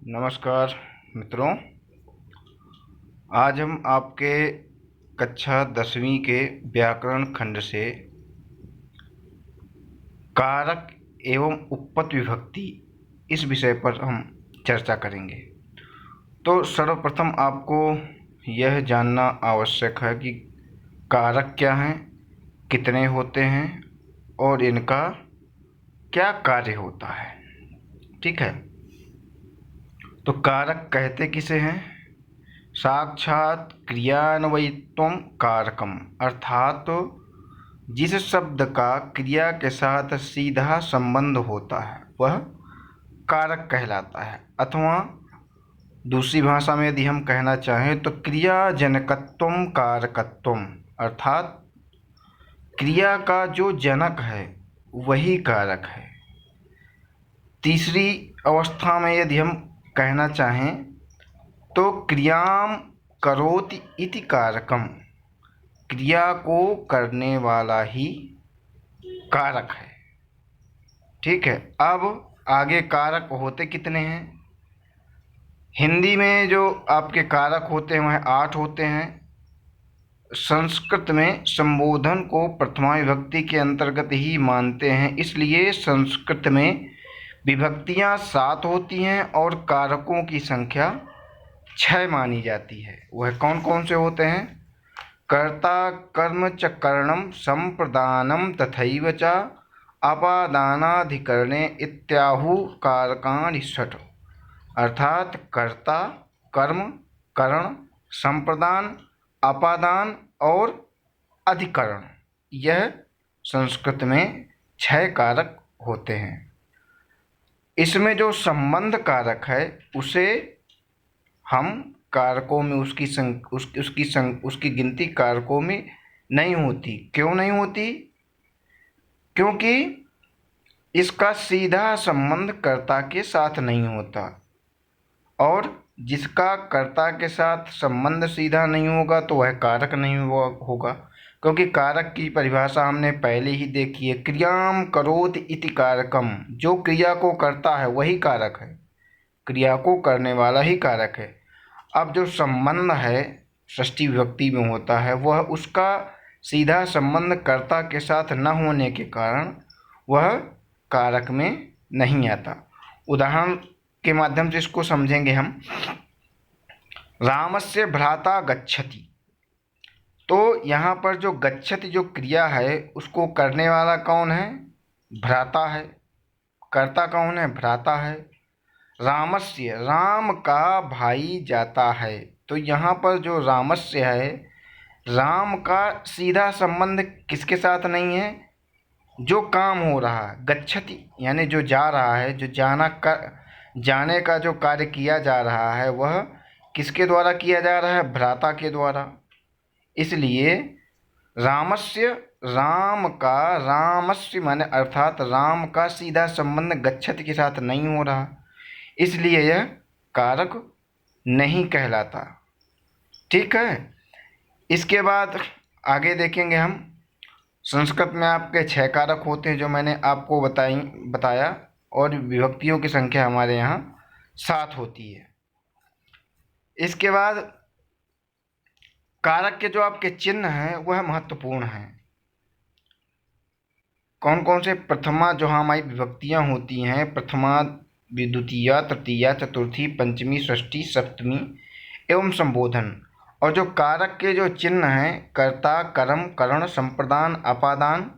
नमस्कार मित्रों। आज हम आपके कक्षा 10वीं के व्याकरण खंड से कारक एवं उपपद विभक्ति इस विषय पर हम चर्चा करेंगे। तो सर्वप्रथम आपको यह जानना आवश्यक है कि कारक क्या हैं, कितने होते हैं और इनका क्या कार्य होता है। ठीक है, तो कारक कहते किसे हैं? साक्षात क्रियान्वयित्वम कारकम, अर्थात जिस शब्द का क्रिया के साथ सीधा संबंध होता है वह कारक कहलाता है। अथवा दूसरी भाषा में यदि हम कहना चाहें तो क्रियाजनकत्वम कारकत्वम, अर्थात क्रिया का जो जनक है वही कारक है। तीसरी अवस्था में यदि हम कहना चाहें तो क्रियाम करोति इति कारकम, क्रिया को करने वाला ही कारक है। ठीक है, अब आगे कारक होते कितने हैं? हिंदी में जो आपके कारक होते हैं वह 8 होते हैं। संस्कृत में संबोधन को प्रथमा विभक्ति के अंतर्गत ही मानते हैं, इसलिए संस्कृत में विभक्तियां 7 होती हैं और कारकों की संख्या 6 मानी जाती है। वह कौन कौन से होते हैं? कर्ता कर्म च करणम संप्रदानम तथैव च अपादानाधिकरणे इत्याहु कारकाणि षट्, अर्थात कर्ता, कर्म, करण, संप्रदान, अपादान और अधिकरण, यह संस्कृत में 6 कारक होते हैं। इसमें जो संबंध कारक है उसे हम कारकों में उसकी गिनती कारकों में नहीं होती। क्यों नहीं होती? क्योंकि इसका सीधा संबंध कर्ता के साथ नहीं होता, और जिसका कर्ता के साथ संबंध सीधा नहीं होगा तो वह कारक नहीं होगा। क्योंकि कारक की परिभाषा हमने पहले ही देखी है, क्रियाम करोति इति कारकम, जो क्रिया को करता है वही कारक है, क्रिया को करने वाला ही कारक है। अब जो संबंध है षष्ठी विभक्ति में होता है वह उसका सीधा संबंध कर्ता के साथ न होने के कारण वह कारक में नहीं आता। उदाहरण के माध्यम से इसको समझेंगे हम। रामस्य भ्राता गच्छति, तो यहाँ पर जो गच्छति जो क्रिया है उसको करने वाला कौन है? भ्राता है। कर्ता कौन है? भ्राता है। रामस्य, राम का भाई जाता है, तो यहाँ पर जो रामस्य है, राम का सीधा संबंध किसके साथ नहीं है? जो काम हो रहा है, गच्छति यानी जो जा रहा है, जो जाने का जो कार्य किया जा रहा है वह किसके द्वारा किया जा रहा है? भ्राता के द्वारा। इसलिए रामस्य, राम का, रामस्य माने अर्थात राम का सीधा संबंध गच्छति के साथ नहीं हो रहा, इसलिए यह कारक नहीं कहलाता। ठीक है, इसके बाद आगे देखेंगे हम। संस्कृत में आपके 6 कारक होते हैं जो मैंने आपको बताया, और विभक्तियों की संख्या हमारे यहाँ 7 होती है। इसके बाद कारक के जो आपके चिन्ह हैं वह महत्वपूर्ण हैं। कौन कौन से? प्रथमा जो हमारी विभक्तियाँ होती हैं, प्रथमा, द्वितीया, तृतीया, चतुर्थी, पंचमी, षष्ठी, सप्तमी एवं संबोधन। और जो कारक के जो चिन्ह हैं, कर्ता, कर्म, करण, संप्रदान, अपादान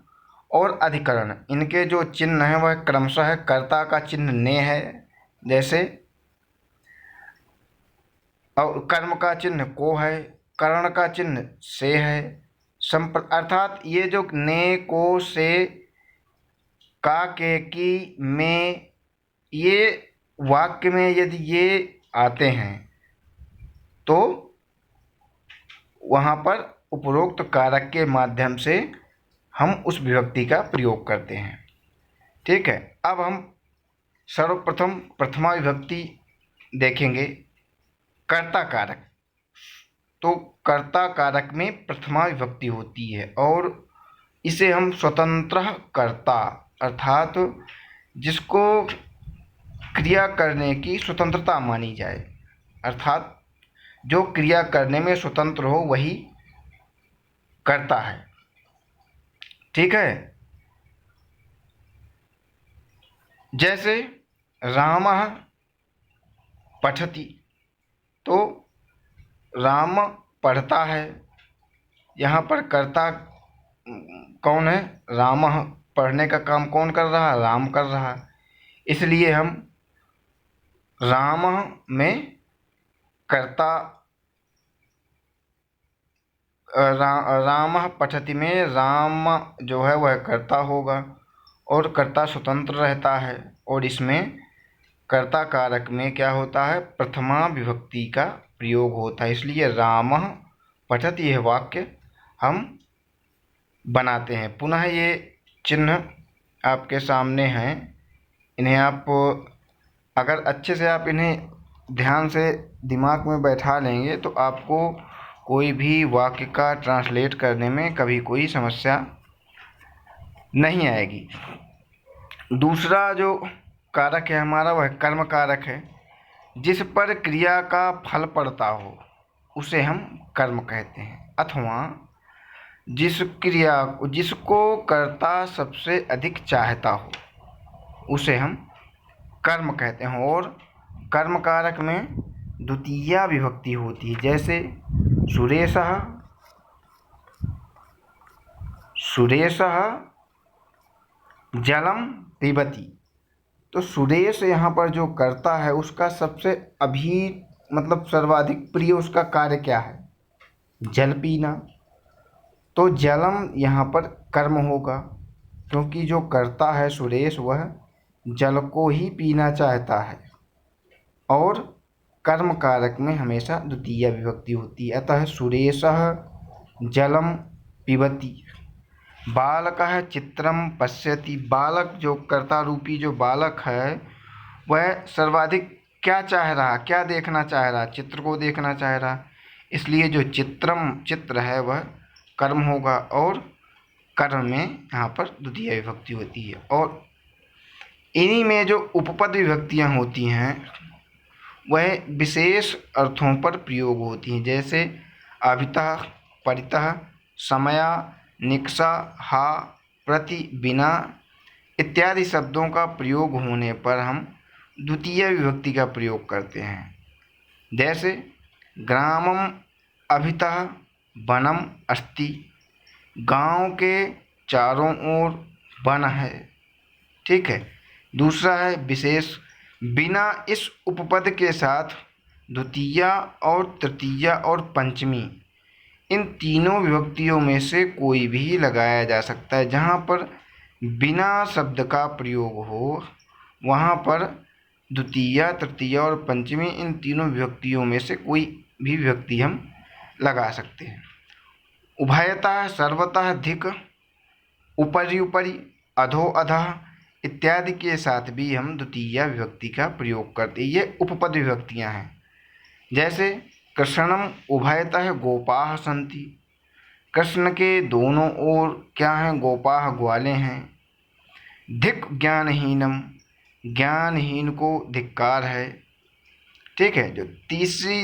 और अधिकरण, इनके जो चिन्ह हैं वह क्रमशः कर्ता का चिन्ह ने है, जैसे, और कर्म का चिन्ह को है, करण का चिन्ह से है, अर्थात ये जो ने, को, से, का, के, की, में, ये वाक्य में यदि ये आते हैं तो वहाँ पर उपरोक्त कारक के माध्यम से हम उस विभक्ति का प्रयोग करते हैं। ठीक है, अब हम सर्वप्रथम प्रथमा विभक्ति देखेंगे, कर्ता कारक। तो कर्ता कारक में प्रथमा विभक्ति होती है और इसे हम स्वतंत्र कर्ता, अर्थात जिसको क्रिया करने की स्वतंत्रता मानी जाए, अर्थात जो क्रिया करने में स्वतंत्र हो वही करता है। ठीक है, जैसे रामः पठति, तो राम पढ़ता है, यहाँ पर कर्ता कौन है? रामः। पढ़ने का काम कौन कर रहा है? राम कर रहा है। इसलिए हम रामः में कर्ता, रामः पठति में राम जो है वह कर्ता होगा और कर्ता स्वतंत्र रहता है, और इसमें कर्ता कारक में क्या होता है? प्रथमा विभक्ति का प्रयोग होता है। इसलिए रामः पठति यह वाक्य हम बनाते हैं। पुनः ये चिन्ह आपके सामने हैं, इन्हें आप अगर अच्छे से आप इन्हें ध्यान से दिमाग में बैठा लेंगे तो आपको कोई भी वाक्य का ट्रांसलेट करने में कभी कोई समस्या नहीं आएगी। दूसरा जो कारक है हमारा वह कर्म कारक है। जिस पर क्रिया का फल पड़ता हो उसे हम कर्म कहते हैं, अथवा जिसको कर्ता सबसे अधिक चाहता हो उसे हम कर्म कहते हैं। और कर्म कारक में द्वितीया विभक्ति होती है, जैसे सुरेशः जलम पिबति। तो सुरेश यहाँ पर जो कर्ता है उसका सबसे सर्वाधिक प्रिय उसका कार्य क्या है? जल पीना। तो जलम यहाँ पर कर्म होगा, क्योंकि जो कर्ता है सुरेश वह जल को ही पीना चाहता है, और कर्म कारक में हमेशा द्वितीय विभक्ति होती है। अतः सुरेशः जलम पिबति। बालकः चित्रम पश्यति। बालक जो कर्ता रूपी जो बालक है वह सर्वाधिक क्या चाह रहा? क्या देखना चाह रहा? चित्र को देखना चाह रहा। इसलिए जो चित्र है वह कर्म होगा, और कर्म में यहाँ पर द्वितीय विभक्ति होती है। और इन्हीं में जो उपपद विभक्तियाँ होती हैं वह विशेष अर्थों पर प्रयोग होती हैं, जैसे अभितः, परितः, समया, निक्षा, हा, प्रति, बिना इत्यादि शब्दों का प्रयोग होने पर हम द्वितीय विभक्ति का प्रयोग करते हैं। जैसे ग्रामम अभितः वनम अस्ति। गांव के चारों ओर वन है। ठीक है। दूसरा है विशेष। बिना इस उपपद के साथ द्वितीया और तृतीया और पंचमी इन तीनों विभक्तियों में से कोई भी लगाया जा सकता है। जहाँ पर बिना शब्द का प्रयोग हो वहाँ पर द्वितीया, तृतीया और पंचमी इन तीनों विभक्तियों में से कोई भी विभक्ति हम लगा सकते हैं। उभयतः, सर्वतः, धिक, उपरि उपरि, अधो अधः इत्यादि के साथ भी हम द्वितीया विभक्ति का प्रयोग करते हैं। ये उपपद विभक्तियाँ हैं। जैसे कृष्णम उभयतः गोपाः सन्ति। कृष्ण के दोनों ओर क्या हैं? गोपाः ग्वाले हैं। धिक ज्ञानहीनम। ज्ञानहीन को धिक्कार है। ठीक है। जो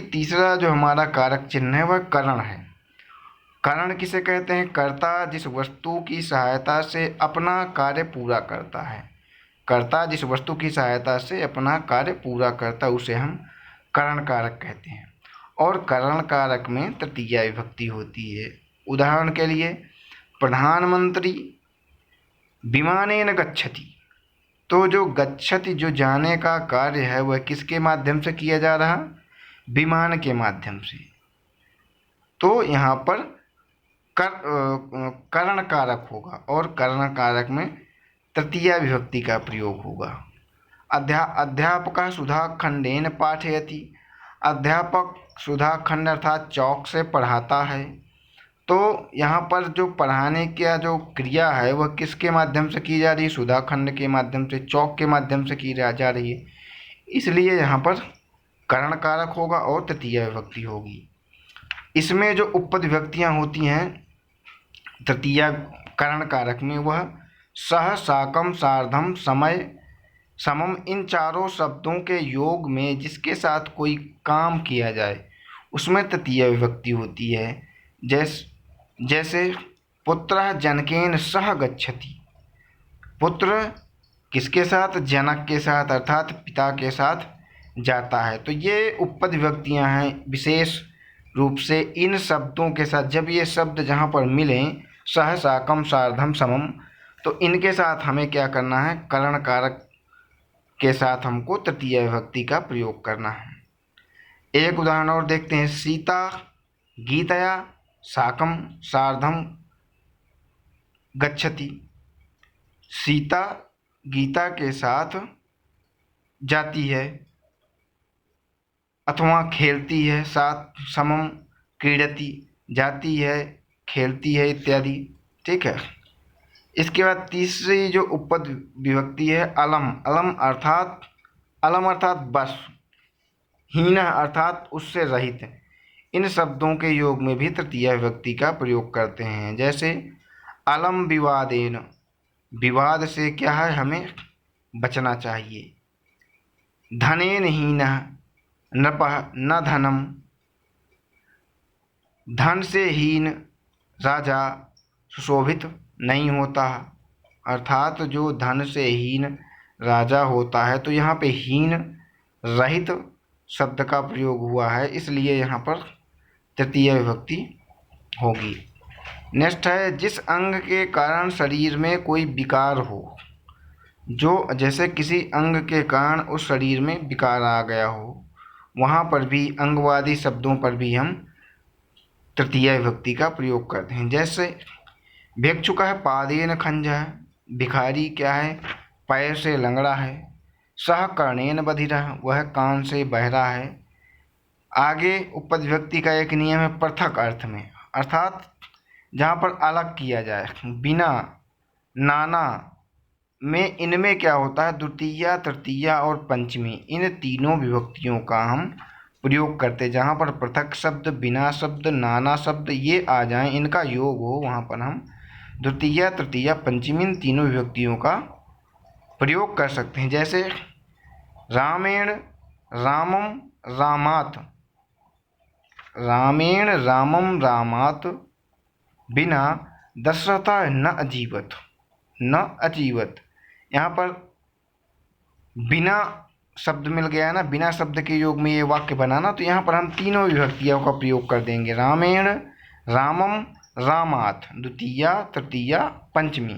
तीसरा जो हमारा कारक चिन्ह है वह करण है। करण किसे कहते हैं? कर्ता जिस वस्तु की सहायता से अपना कार्य पूरा करता है। कर्ता जिस वस्तु की सहायता से अपना कार्य पूरा करता है उसे हम करण कारक कहते हैं। और करण कारक में तृतीया विभक्ति होती है। उदाहरण के लिए प्रधानमंत्री विमानेन गच्छति। तो जो गच्छति जो जाने का कार्य है वह किसके माध्यम से किया जा रहा? विमान के माध्यम से। तो यहाँ पर करण कारक होगा, और करण कारक में तृतीया विभक्ति का प्रयोग होगा। अध्यापकः सुधाखंडेन पाठयति। अध्यापक सुधाखंड अर्थात चौक से पढ़ाता है। तो यहाँ पर जो पढ़ाने की जो क्रिया है वह किसके माध्यम से की जा रही है? सुधाखंड के माध्यम से, चौक के माध्यम से की जा रही है। इसलिए यहाँ पर करण कारक होगा और तृतीय विभक्ति होगी। इसमें जो उपपद विभक्तियाँ होती हैं तृतीया करण कारक में वह सह, साकम, सार्धम, समय, समम, इन चारों शब्दों के योग में जिसके साथ कोई काम किया जाए उसमें तृतीया विभक्ति होती है। जैसे पुत्रः जनकेन सह गच्छति। पुत्र किसके साथ? जनक के साथ, अर्थात पिता के साथ जाता है। तो ये उपपद विभक्तियाँ हैं विशेष रूप से इन शब्दों के साथ। जब ये शब्द जहाँ पर मिलें, सह, साकम, सार्धम, समम, तो इनके साथ हमें क्या करना है? करण कारक के साथ हमको तृतीय विभक्ति का प्रयोग करना है। एक उदाहरण और देखते हैं। सीता गीतया साकम सार्धम गच्छति। सीता गीता के साथ जाती है अथवा खेलती है। साथ समम क्रीडति, जाती है, खेलती है इत्यादि। ठीक है। इसके बाद तीसरी जो उपपद विभक्ति है अलम। अलम अर्थात बस, हीन अर्थात उससे रहित। इन शब्दों के योग में भी तृतीय विभक्ति का प्रयोग करते हैं। जैसे अलम विवादेन, विवाद से क्या है? हमें बचना चाहिए। धनेन हीनः नृपः न धनम, धन से हीन राजा सुशोभित नहीं होता। अर्थात जो धन से हीन राजा होता है, तो यहाँ पे हीन रहित शब्द का प्रयोग हुआ है, इसलिए यहाँ पर तृतीय विभक्ति होगी। नेक्स्ट है जिस अंग के कारण शरीर में कोई विकार हो। जो जैसे किसी अंग के कारण उस शरीर में विकार आ गया हो, वहाँ पर भी अंगवादी शब्दों पर भी हम तृतीय विभक्ति का प्रयोग करते हैं। जैसे भिक्षुक है पादेन खंजः, भिखारी क्या है? पैर से लंगड़ा है। सह कर्णेन बधिरः, वह कान से बहरा है। आगे उपपद विभक्ति का एक नियम है पृथक अर्थ में, अर्थात जहाँ पर अलग किया जाए। बिना, नाना में इनमें क्या होता है? द्वितीया, तृतीया और पंचमी, इन तीनों विभक्तियों का हम प्रयोग करते। जहाँ पर पृथक शब्द, बिना शब्द, नाना शब्द ये आ जाएं, इनका योग हो, वहाँ पर हम द्वितीया, तृतीया, पंचमी इन तीनों विभक्तियों का प्रयोग कर सकते हैं। जैसे रामेण रामम रामात, रामेण रामम रामात बिना दशरथा न अजीवत, न अजीवत। यहाँ पर बिना शब्द मिल गया ना, बिना शब्द के योग में ये वाक्य बनाना, तो यहाँ पर हम तीनों विभक्तियों का प्रयोग कर देंगे। रामेण रामम रामात, द्वितीया, तृतीया, पंचमी।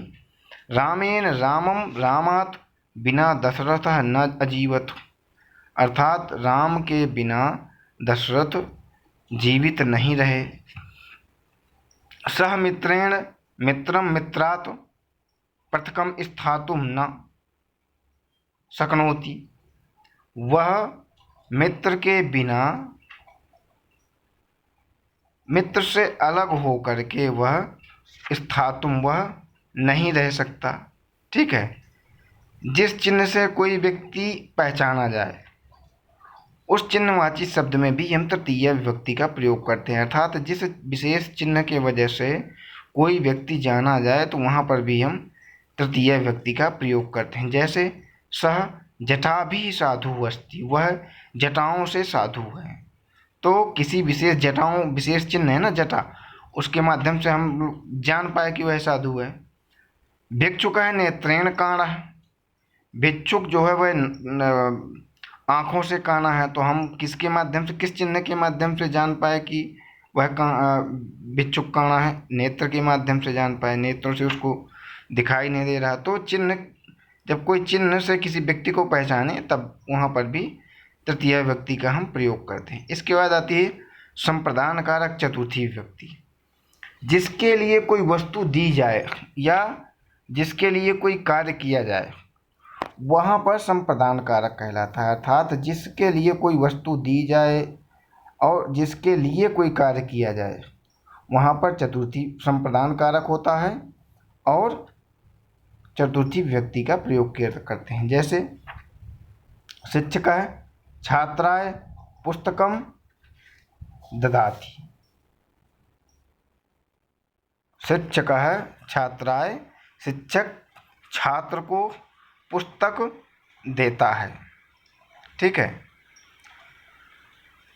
रामेण रामम रामात बिना दशरथ न अजीवत, अर्थात राम के बिना दशरथ जीवित नहीं रहे। सह मित्रेण मित्रम मित्रात् पृथकम स्थातुम न शक्नोति, वह मित्र के बिना, मित्र से अलग होकर के वह स्थातुम, वह नहीं रह सकता। ठीक है। जिस चिन्ह से कोई व्यक्ति पहचाना जाए उस चिन्हवाची शब्द में भी हम तृतीय विभक्ति का प्रयोग करते हैं। अर्थात जिस विशेष चिन्ह के वजह से कोई व्यक्ति जाना जाए, तो वहाँ पर भी हम तृतीय विभक्ति का प्रयोग करते हैं। जैसे सह जटा भी साधु अस्ति, वह जटाओं से साधु है। तो किसी विशेष जटाओं, विशेष चिन्ह है ना जटा, उसके माध्यम से हम जान पाए कि वह साधु है। भिक्षुक है नेत्रेण काणः, भिक्षुक जो है वह आँखों से काना है, तो हम किसके माध्यम से, किस चिन्ह के माध्यम से जान पाए कि वह भिक्षुक काना है? नेत्र के माध्यम से जान पाए, नेत्रों से उसको दिखाई नहीं दे रहा। तो चिन्ह, जब कोई चिन्ह से किसी व्यक्ति को पहचाने, तब वहाँ पर भी तृतीय विभक्ति का हम प्रयोग करते हैं। इसके बाद आती है संप्रदान कारक चतुर्थी विभक्ति। जिसके लिए कोई वस्तु दी जाए या जिसके लिए कोई कार्य किया जाए, वहाँ पर संप्रदान कारक कहलाता है। अर्थात जिसके लिए कोई वस्तु दी जाए और जिसके लिए कोई कार्य किया जाए, वहाँ पर चतुर्थी संप्रदान कारक होता है और चतुर्थी विभक्ति का प्रयोग करते हैं। जैसे शिक्षक है छात्राय पुस्तकम ददाति, शिक्षक है छात्राय, शिक्षक छात्र को पुस्तक देता है। ठीक है।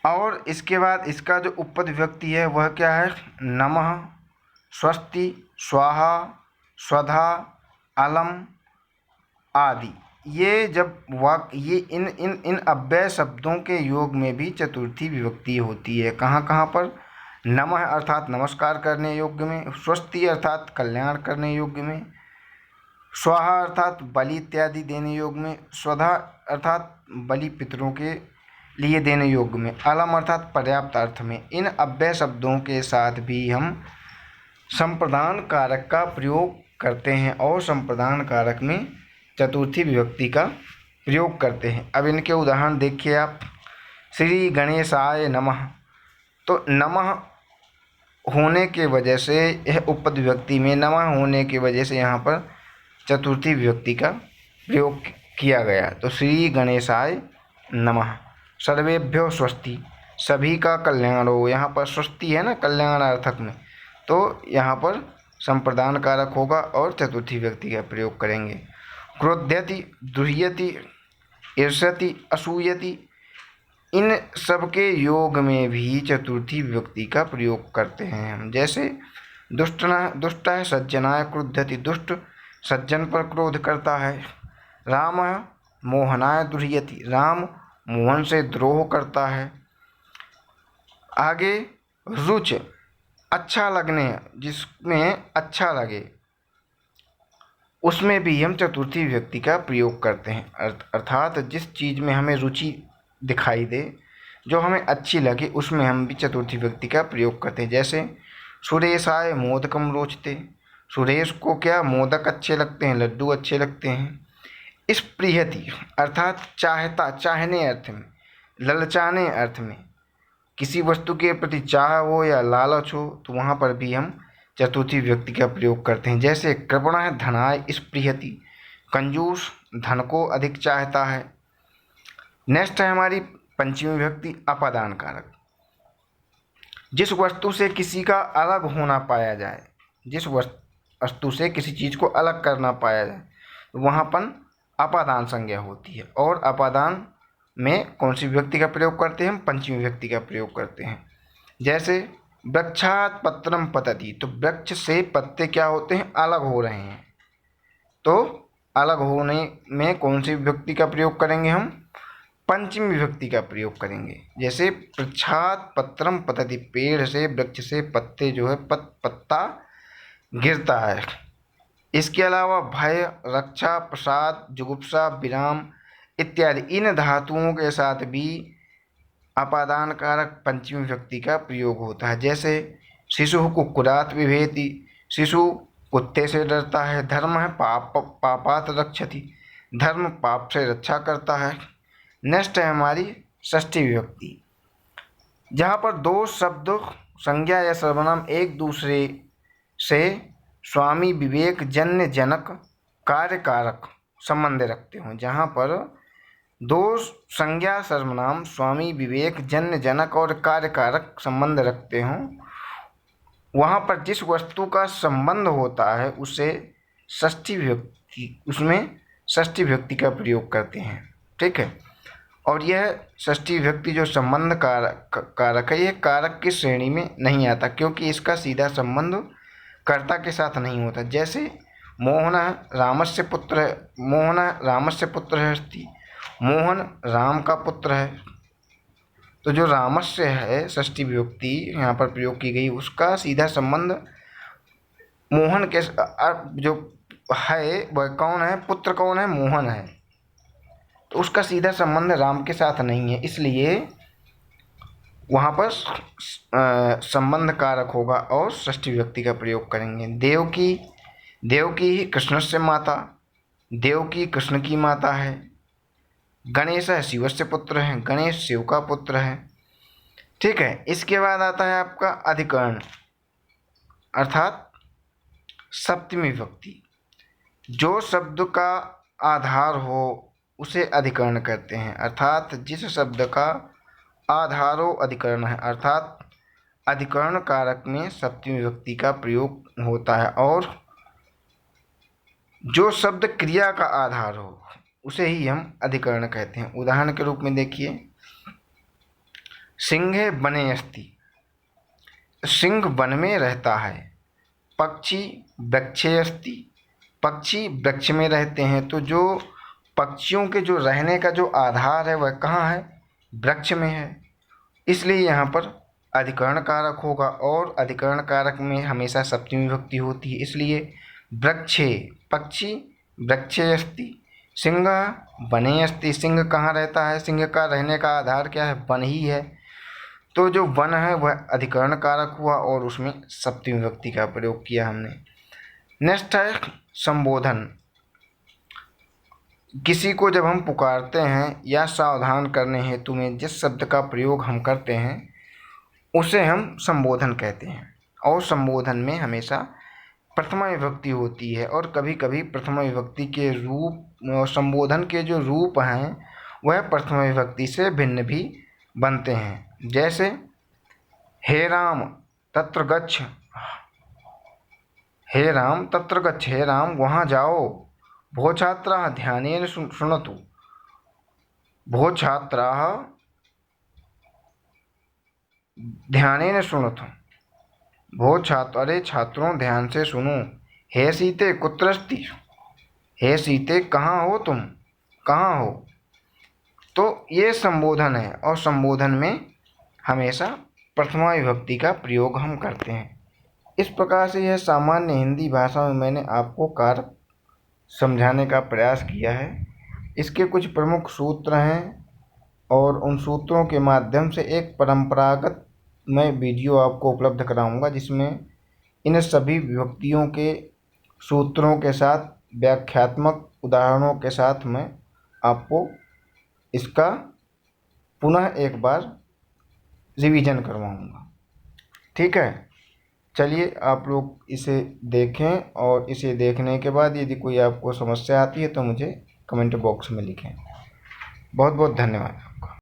और इसके बाद इसका जो उपपद विभक्ति है वह क्या है? नमः, स्वस्ति, स्वाहा, स्वधा, अलम आदि। ये जब ये इन अव्यय शब्दों के योग में भी चतुर्थी विभक्ति होती है। कहाँ कहाँ पर? नमः अर्थात नमस्कार करने योग्य में, स्वस्ति अर्थात कल्याण करने योग्य में, स्वाहा अर्थात बलि इत्यादि देने योग्य में, स्वधा अर्थात बलि पितरों के लिए देने योग्य में, अलम अर्थात पर्याप्त अर्थ में। इन अव्यय शब्दों के साथ भी हम संप्रदान कारक का प्रयोग करते हैं और संप्रदान कारक में चतुर्थी विभक्ति का प्रयोग करते हैं। अब इनके उदाहरण देखिए आप। श्री गणेशाय नमः, तो नमः होने के वजह से यह उपपद विभक्ति में नमः होने की वजह से यहाँ पर चतुर्थी विभक्ति का प्रयोग किया गया। तो श्री गणेशाय नमः। सर्वेभ्यो स्वस्ति, सभी का कल्याण हो। यहाँ पर स्वस्ति है ना कल्याणार्थक में, तो यहाँ पर संप्रदान कारक होगा और चतुर्थी विभक्ति का प्रयोग करेंगे। क्रोध्यति, दुह्यति, ईर्ष्यति, असूयति, इन सब के योग में भी चतुर्थी विभक्ति का प्रयोग करते हैं हम। जैसे दुष्टः सज्जनाय क्रुध्यति, दुष्ट सज्जन पर क्रोध करता है। रामः मोहनाय दुह्यति, राम मोहन से द्रोह करता है। आगे रुच, अच्छा लगने, जिसमें अच्छा लगे, उसमें भी हम चतुर्थी विभक्ति का प्रयोग करते हैं। अर्थात जिस चीज़ में हमें रुचि दिखाई दे, जो हमें अच्छी लगे, उसमें हम भी चतुर्थी विभक्ति का प्रयोग करते हैं। जैसे सुरेशाय मोदकम रोचते, सुरेश को क्या मोदक अच्छे लगते हैं, लड्डू अच्छे लगते हैं। स्पृहति अर्थात चाहता, चाहने अर्थ में, ललचाने अर्थ में, किसी वस्तु के प्रति चाह हो या लालच हो, तो वहाँ पर भी हम चतुर्थी विभक्ति का प्रयोग करते हैं। जैसे कृपणः धनाय स्पृहति, कंजूस धन को अधिक चाहता है। नेक्स्ट है हमारी पंचमी विभक्ति अपादान कारक। जिस वस्तु से किसी का अलग होना पाया जाए, जिस वस्तु से किसी चीज़ को अलग करना पाया जाए, वहाँ पर अपादान संज्ञा होती है। और अपादान में कौन सी विभक्ति का प्रयोग करते हैं हम? पंचमी विभक्ति का प्रयोग करते हैं। जैसे वृक्षात् पत्रम पतति, तो वृक्ष से पत्ते क्या होते हैं? अलग हो रहे हैं। तो अलग होने में कौन सी विभक्ति का प्रयोग करेंगे हम? पंचमी विभक्ति का प्रयोग करेंगे। जैसे वृक्षात् पत्रम पतति, पेड़ से, वृक्ष से पत्ते जो है पत्ता गिरता है। इसके अलावा भय, रक्षा, प्रसाद, जुगुप्सा, विराम इत्यादि इन धातुओं के साथ भी अपादान कारक पंचमी विभक्ति का प्रयोग होता है। जैसे शिशु कुक्कुरात् बिभेति, शिशु कुत्ते से डरता है। धर्म है पापात् रक्षति, धर्म पाप से रक्षा करता है। नेक्स्ट है हमारी षष्ठी विभक्ति, जहाँ पर दो शब्द संज्ञा या सर्वनाम एक दूसरे से स्वामी विवेक जन्य जनक कार्य कारक संबंध रखते हों। जहाँ पर दो संज्ञा सर्वनाम स्वामी विवेक जन्य जनक और कार्य कारक संबंध रखते हों, वहाँ पर जिस वस्तु का संबंध होता है उसे षष्ठी विभक्ति, उसमें षष्ठी विभक्ति का प्रयोग करते हैं। ठीक है। और यह षष्ठी विभक्ति जो संबंध कारक है, यह कारक की श्रेणी में नहीं आता, क्योंकि इसका सीधा संबंध कर्ता के साथ नहीं होता। जैसे मोहन रामस्य पुत्र, मोहन रामस्य पुत्र अस्ति, मोहन राम का पुत्र है। तो जो रामस्य है षष्ठी विभक्ति यहाँ पर प्रयोग की गई, उसका सीधा संबंध मोहन के जो है वह कौन है? पुत्र कौन है? मोहन है। तो उसका सीधा संबंध राम के साथ नहीं है, इसलिए वहाँ पर संबंध कारक होगा और षष्ठी विभक्ति का प्रयोग करेंगे। देवकी, देवकी ही कृष्ण से माता, देवकी कृष्ण की माता है। गणेश शिव से पुत्र है, गणेश शिव का पुत्र है। ठीक है। इसके बाद आता है आपका अधिकरण अर्थात सप्तमी विभक्ति। जो शब्द का आधार हो उसे अधिकरण कहते हैं, अर्थात जिस शब्द का आधारो अधिकरण है, अर्थात अधिकरण कारक में सप्तमी विभक्ति का प्रयोग होता है। और जो शब्द क्रिया का आधार हो उसे ही हम अधिकरण कहते हैं। उदाहरण के रूप में देखिए, सिंहे वने अस्ति, सिंह वन में रहता है। पक्षी वृक्षे अस्ति, पक्षी वृक्ष में रहते हैं। तो जो पक्षियों के जो रहने का जो आधार है वह कहाँ है? वृक्ष में है। इसलिए यहाँ पर अधिकरण कारक होगा, और अधिकरण कारक में हमेशा सप्तमी विभक्ति होती है। इसलिए वृक्षे पक्षी वृक्षे अस्ति, सिंह वने अस्ति, सिंह कहाँ रहता है? सिंह का रहने का आधार क्या है? वन ही है। तो जो वन है वह अधिकरण कारक हुआ और उसमें सप्तमी विभक्ति का प्रयोग किया हमने। नेक्स्ट है संबोधन। किसी को जब हम पुकारते हैं या सावधान करने हेतु में जिस शब्द का प्रयोग हम करते हैं उसे हम संबोधन कहते हैं। और संबोधन में हमेशा प्रथमा विभक्ति होती है, और कभी कभी प्रथमा विभक्ति के रूप, संबोधन के जो रूप हैं वह प्रथमा विभक्ति से भिन्न भी बनते हैं। जैसे हे राम तत्र गच्छ, हे राम तत्र गच्छ, हे राम वहाँ जाओ। भो छात्राः ध्यानेन शृणोतु, भो छात्राः ध्यानेन शृणोतु, भो छात्र, अरे छात्रों ध्यान से सुनो। हे सीते कुत्र अस्ति, हे सीते कहाँ हो तुम, कहाँ हो। तो ये संबोधन है, और संबोधन में हमेशा प्रथमा विभक्ति का प्रयोग हम करते हैं। इस प्रकार से यह सामान्य हिंदी भाषा में मैंने आपको कारक समझाने का प्रयास किया है। इसके कुछ प्रमुख सूत्र हैं, और उन सूत्रों के माध्यम से एक परंपरागत मैं वीडियो आपको उपलब्ध कराऊंगा, जिसमें इन सभी विभक्तियों के सूत्रों के साथ व्याख्यात्मक उदाहरणों के साथ मैं आपको इसका पुनः एक बार रिवीजन करवाऊंगा। ठीक है, चलिए आप लोग इसे देखें, और इसे देखने के बाद यदि कोई आपको समस्या आती है तो मुझे कमेंट बॉक्स में लिखें। बहुत बहुत धन्यवाद।